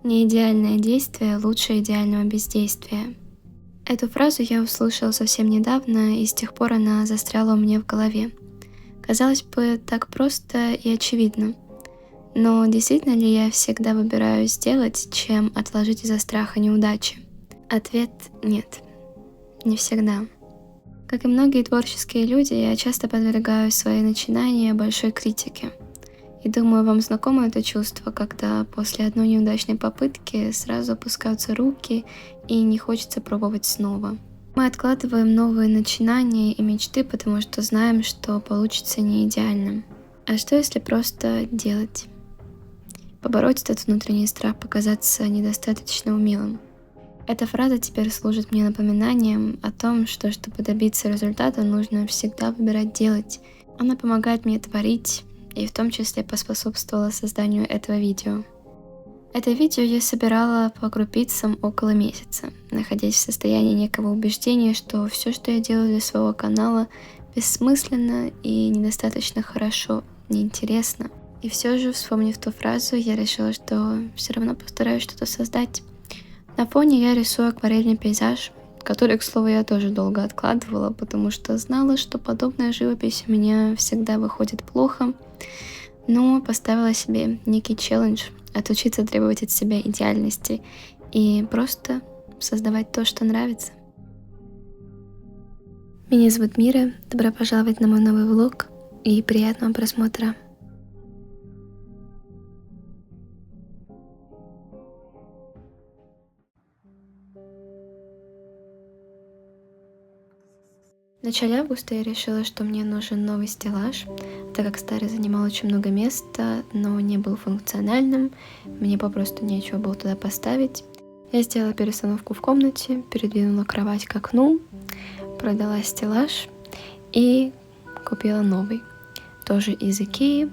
Неидеальное действие лучше идеального бездействия. Эту фразу я услышала совсем недавно, и с тех пор она застряла у меня в голове. Казалось бы, так просто и очевидно. Но действительно ли я всегда выбираю сделать, чем отложить из-за страха неудачи? Ответ – нет, не всегда. Как и многие творческие люди, я часто подвергаю свои начинания большой критике. И думаю, вам знакомо это чувство, когда после одной неудачной попытки сразу опускаются руки и не хочется пробовать снова. Мы откладываем новые начинания и мечты, потому что знаем, что получится не идеально. А что если просто делать? Побороть этот внутренний страх, показаться недостаточно умелым. Эта фраза теперь служит мне напоминанием о том, что чтобы добиться результата, нужно всегда выбирать делать. Она помогает мне творить, и в том числе поспособствовала созданию этого видео. Это видео я собирала по крупицам около месяца, находясь в состоянии некого убеждения, что все, что я делаю для своего канала, бессмысленно и недостаточно хорошо, неинтересно. И все же, вспомнив ту фразу, я решила, что все равно постараюсь что-то создать. На фоне я рисую акварельный пейзаж, который, к слову, я тоже долго откладывала, потому что знала, что подобная живопись у меня всегда выходит плохо, но поставила себе некий челлендж отучиться требовать от себя идеальности и просто создавать то, что нравится. Меня зовут Мира, добро пожаловать на мой новый влог и приятного просмотра. В начале августа я решила, что мне нужен новый стеллаж, так как старый занимал очень много места, но не был функциональным, мне попросту нечего было туда поставить. Я сделала перестановку в комнате, передвинула кровать к окну, продала стеллаж и купила новый. Тоже из Икеи,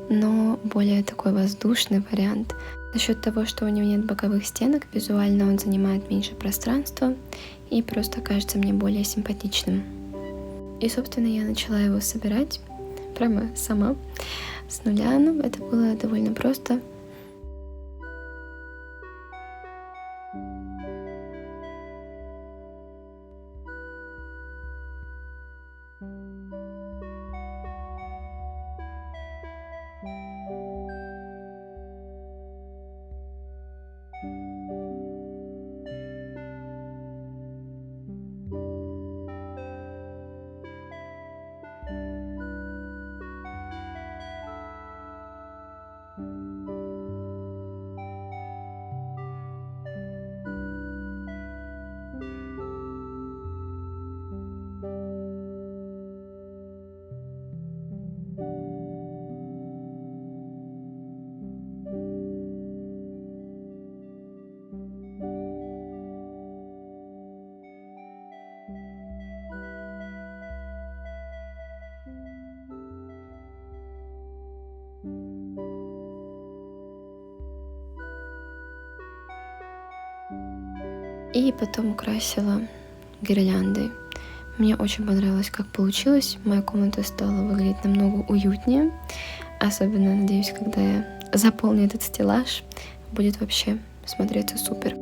но более такой воздушный вариант. За счет того, что у него нет боковых стенок, визуально он занимает меньше пространства и просто кажется мне более симпатичным. И, собственно, я начала его собирать прямо сама, с нуля. Ну, это было довольно просто. И потом украсила гирляндой. Мне очень понравилось, как получилось. Моя комната стала выглядеть намного уютнее. Особенно, надеюсь, когда я заполню этот стеллаж, будет вообще смотреться супер.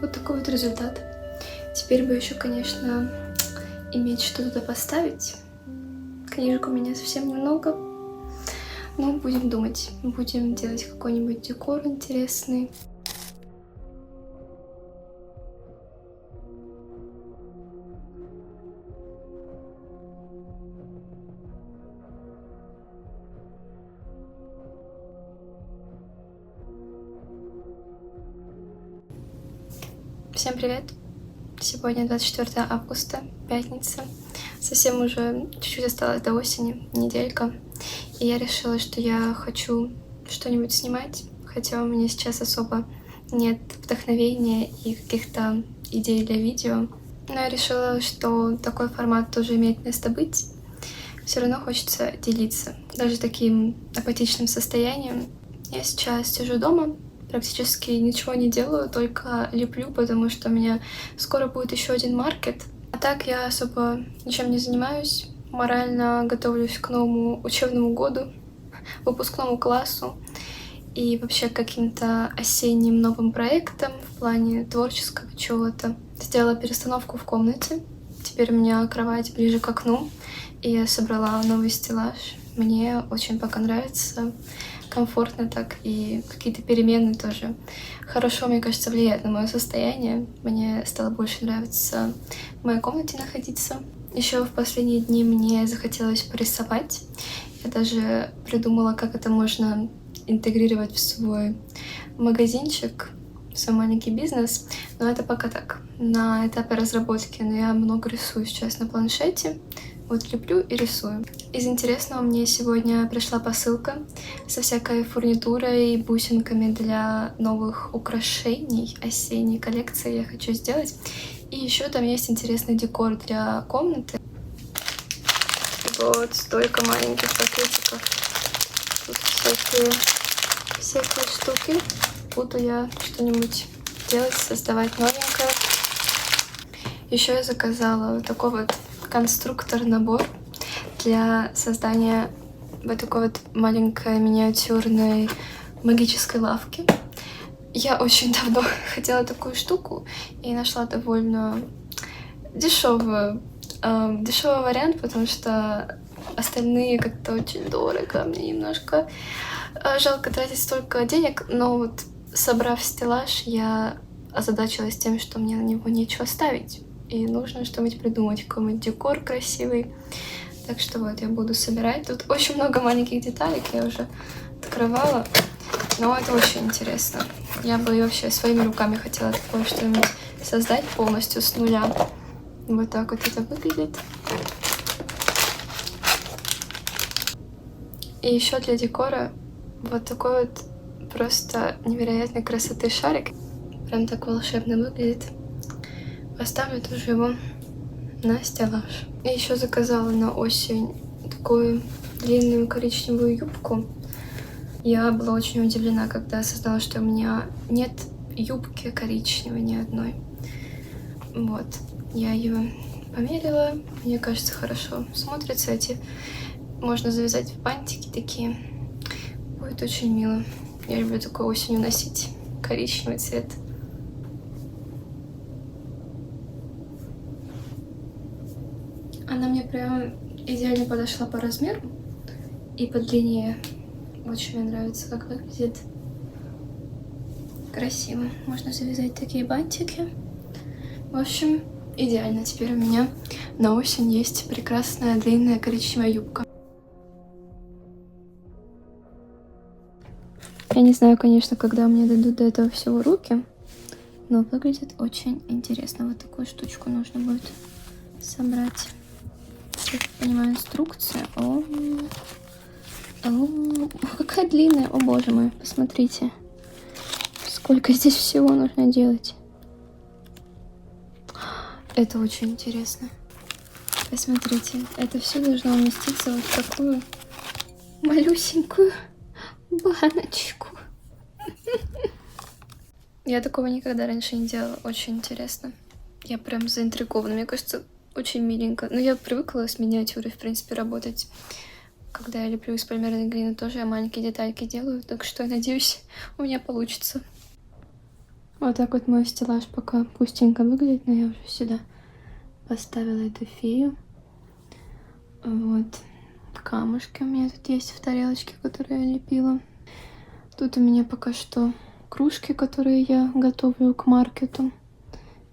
Вот такой вот результат. Теперь бы еще, конечно, иметь что туда поставить. Книжек у меня совсем немного. Но будем думать. Будем делать какой-нибудь декор интересный. Всем привет! Сегодня 24 августа, пятница. Совсем уже чуть-чуть осталось до осени, неделька. И я решила, что я хочу что-нибудь снимать, хотя у меня сейчас особо нет вдохновения и каких-то идей для видео. Но я решила, что такой формат тоже имеет место быть. Все равно хочется делиться. Даже таким апатичным состоянием. Я сейчас сижу дома, практически ничего не делаю, только леплю, потому что у меня скоро будет еще один маркет. А так я особо ничем не занимаюсь. Морально готовлюсь к новому учебному году, выпускному классу и вообще к каким-то осенним новым проектам в плане творческого чего-то. Сделала перестановку в комнате. Теперь у меня кровать ближе к окну, и я собрала новый стеллаж. Мне очень пока нравится, комфортно так, и какие-то перемены тоже хорошо, мне кажется, влияют на мое состояние. Мне стало больше нравиться в моей комнате находиться. Еще в последние дни мне захотелось порисовать. Я даже придумала, как это можно интегрировать в свой магазинчик, в свой маленький бизнес. Но это пока так, на этапе разработки. Но я много рисую сейчас на планшете. Вот люблю и рисую. Из интересного мне сегодня пришла посылка со всякой фурнитурой и бусинками для новых украшений осенней коллекции я хочу сделать. И еще там есть интересный декор для комнаты. Вот столько маленьких пакетиков. Тут всякие штуки. Буду я что-нибудь делать, создавать новенькое. Еще я заказала вот такой вот конструктор-набор для создания вот такой вот маленькой миниатюрной магической лавки. Я очень давно хотела такую штуку и нашла довольно дешевый вариант, потому что остальные как-то очень дорого. Мне немножко жалко тратить столько денег, но вот собрав стеллаж, я озадачилась тем, что мне на него нечего ставить. И нужно что-нибудь придумать, какой-нибудь декор красивый. Так что вот, я буду собирать. Тут очень много маленьких деталек, я уже открывала. Но это очень интересно. Я бы вообще своими руками хотела такое что-нибудь создать полностью с нуля. Вот так вот это выглядит. И еще для декора вот такой вот просто невероятной красоты шарик. Прям так волшебно выглядит. Поставлю тоже его на стеллаж. И еще заказала на осень такую длинную коричневую юбку. Я была очень удивлена, когда осознала, что у меня нет юбки коричневой ни одной. Вот. Я ее померила. Мне кажется, хорошо смотрится. Эти можно завязать в бантики такие. Будет очень мило. Я люблю такой осенью носить коричневый цвет. Она мне прям идеально подошла по размеру и по длине. Очень мне нравится, как выглядит. Красиво. Можно завязать такие бантики. В общем, идеально. Теперь у меня на осень есть прекрасная длинная коричневая юбка. Я не знаю, конечно, когда мне дойдут до этого всего руки, но выглядит очень интересно. Вот такую штучку нужно будет собрать. Я понимаю, инструкция. О, какая длинная. О, боже мой, посмотрите. Сколько здесь всего нужно делать. Это очень интересно. Посмотрите, это все должно уместиться вот в такую малюсенькую баночку. Я такого никогда раньше не делала. Очень интересно. Я прям заинтригована. Мне кажется, очень миленько. Но я привыкла с миниатюрой, в принципе, работать. Когда я леплю из полимерной глины, тоже я маленькие детальки делаю. Так что я надеюсь, у меня получится. Вот так вот мой стеллаж пока пустенько выглядит, но я уже сюда поставила эту фею. Вот. Камушки у меня тут есть в тарелочке, которые я лепила. Тут у меня пока что кружки, которые я готовлю к маркету.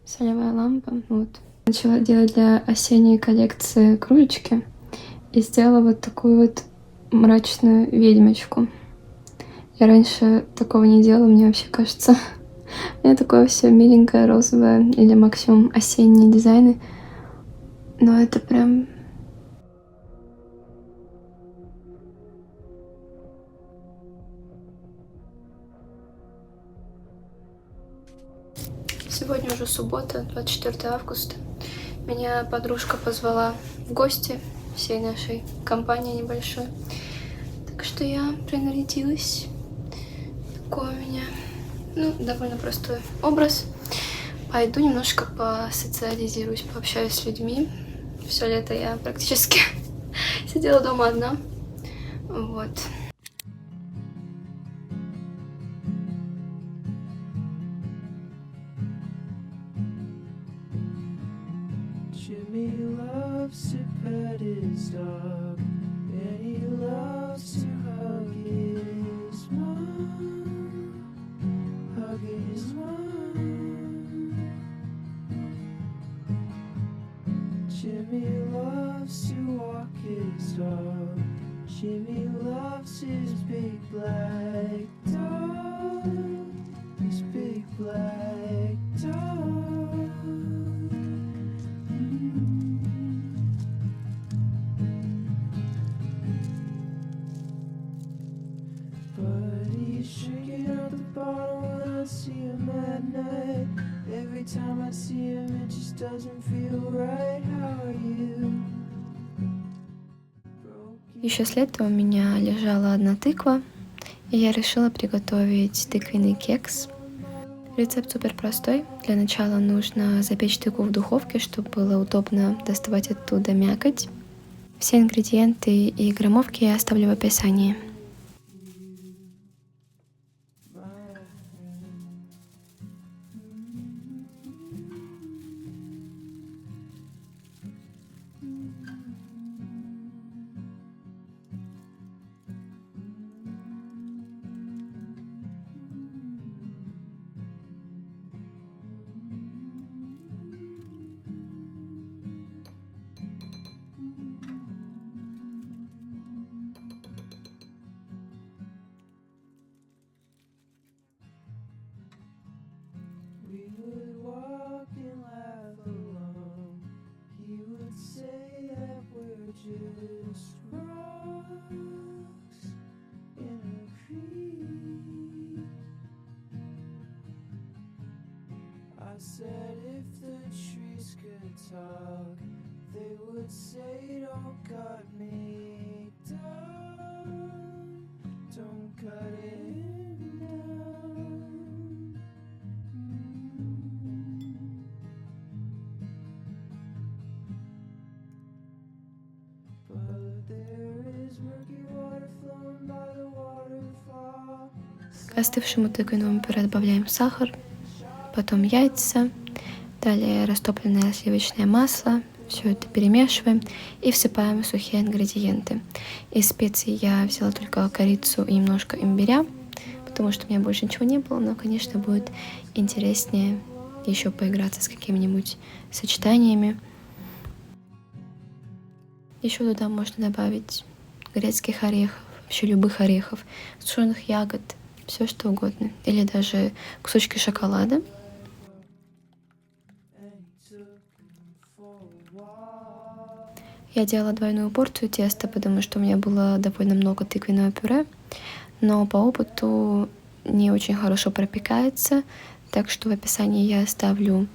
Солевая лампа. Вот. Начала делать для осенней коллекции кружечки. И сделала вот такую вот мрачную ведьмочку. Я раньше такого не делала, мне вообще кажется, У меня такое все миленькое, розовое или максимум осенние дизайны. Но это прям... Сегодня уже суббота, 24 августа. Меня подружка позвала в гости всей нашей компании небольшой. Так что я принарядилась. Такой у меня, довольно простой образ. Пойду немножко посоциализируюсь, пообщаюсь с людьми. Все лето я практически сидела дома одна. Вот. Jimmy loves to pet his dog, and he loves to hug his mom, hug his mom. Jimmy loves to walk his dog, Jimmy loves his big black dog, his big black dog. But he's shaking out the bottle when I see him at night. Every time I see him, it just doesn't feel right. How are you? Еще с лета у меня лежала одна тыква, и я решила приготовить тыквенный кекс. Рецепт супер простой. Для начала нужно запечь тыкву в духовке, чтобы было удобно доставать оттуда мякоть. Все ингредиенты и граммовки я оставлю в описании. We would walk and laugh alone. He would say that we're just rocks in a creek. I said if the trees could talk, they would say don't cut me down, don't cut it down. But there is murky water flowing by the waterfall. К остывшему тыквенному пюре добавляем сахар, потом яйца, далее растопленное сливочное масло. Все это перемешиваем и всыпаем сухие ингредиенты. Из специй я взяла только корицу и немножко имбиря, потому что у меня больше ничего не было, но, конечно, будет интереснее еще поиграться с какими-нибудь сочетаниями. Еще туда можно добавить грецких орехов, вообще любых орехов, сушеных ягод, все что угодно. Или даже кусочки шоколада. Я делала двойную порцию теста, потому что у меня было довольно много тыквенного пюре, но по опыту не очень хорошо пропекается, так что в описании я оставлю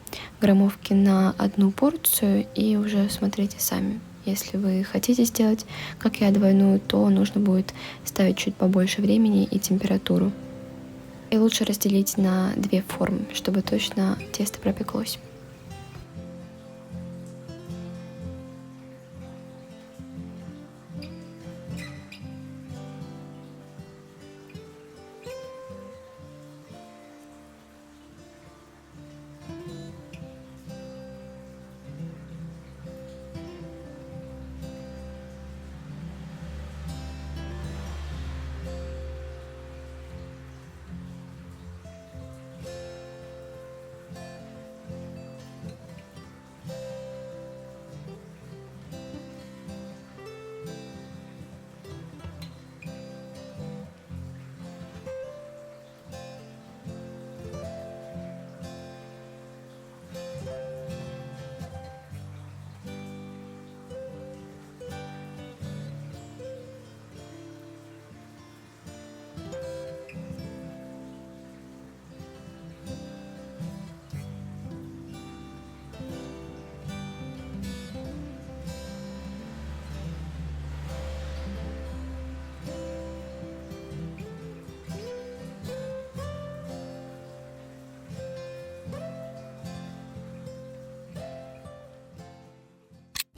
граммовки на одну порцию и уже смотрите сами. Если вы хотите сделать, как я, двойную, то нужно будет ставить чуть побольше времени и температуру. И лучше разделить на 2 формы, чтобы точно тесто пропеклось.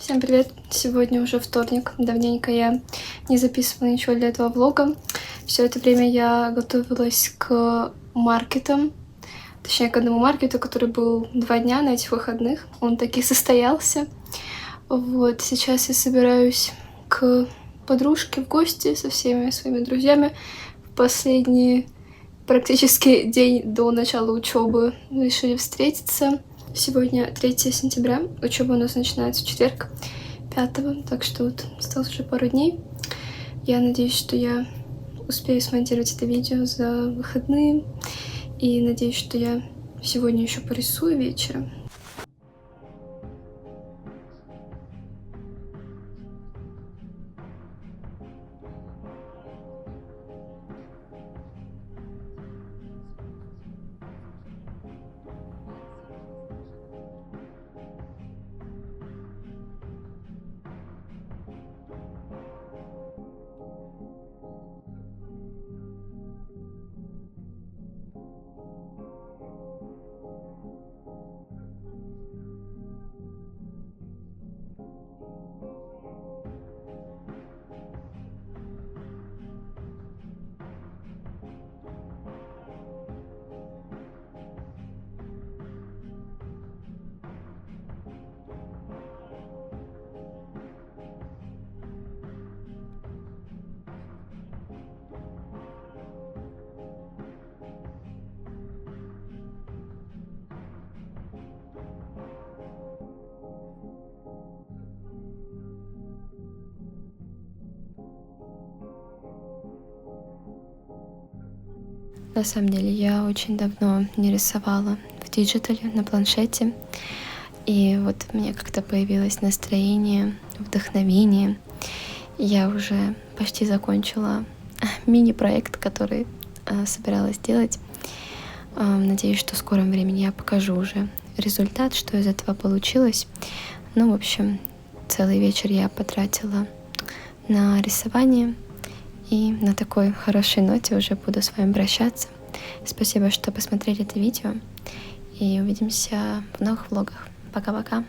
Всем привет! Сегодня уже вторник. Давненько я не записывала ничего для этого влога. Все это время я готовилась к маркетам. Точнее, к одному маркету, который был 2 дня на этих выходных. Он таки состоялся. Вот, сейчас я собираюсь к подружке в гости со всеми своими друзьями. В последний практически день до начала учебы решили встретиться. Сегодня 3 сентября, учеба у нас начинается в четверг, 5, так что вот осталось уже пару дней. Я надеюсь, что я успею смонтировать это видео за выходные, и надеюсь, что я сегодня еще порисую вечером. На самом деле, я очень давно не рисовала в диджитале, на планшете. И вот у меня как-то появилось настроение, вдохновение. Я уже почти закончила мини-проект, который собиралась делать. Надеюсь, что в скором времени я покажу уже результат, что из этого получилось. Ну, в общем, целый вечер я потратила на рисование. И на такой хорошей ноте уже буду с вами прощаться. Спасибо, что посмотрели это видео. И увидимся в новых влогах. Пока-пока.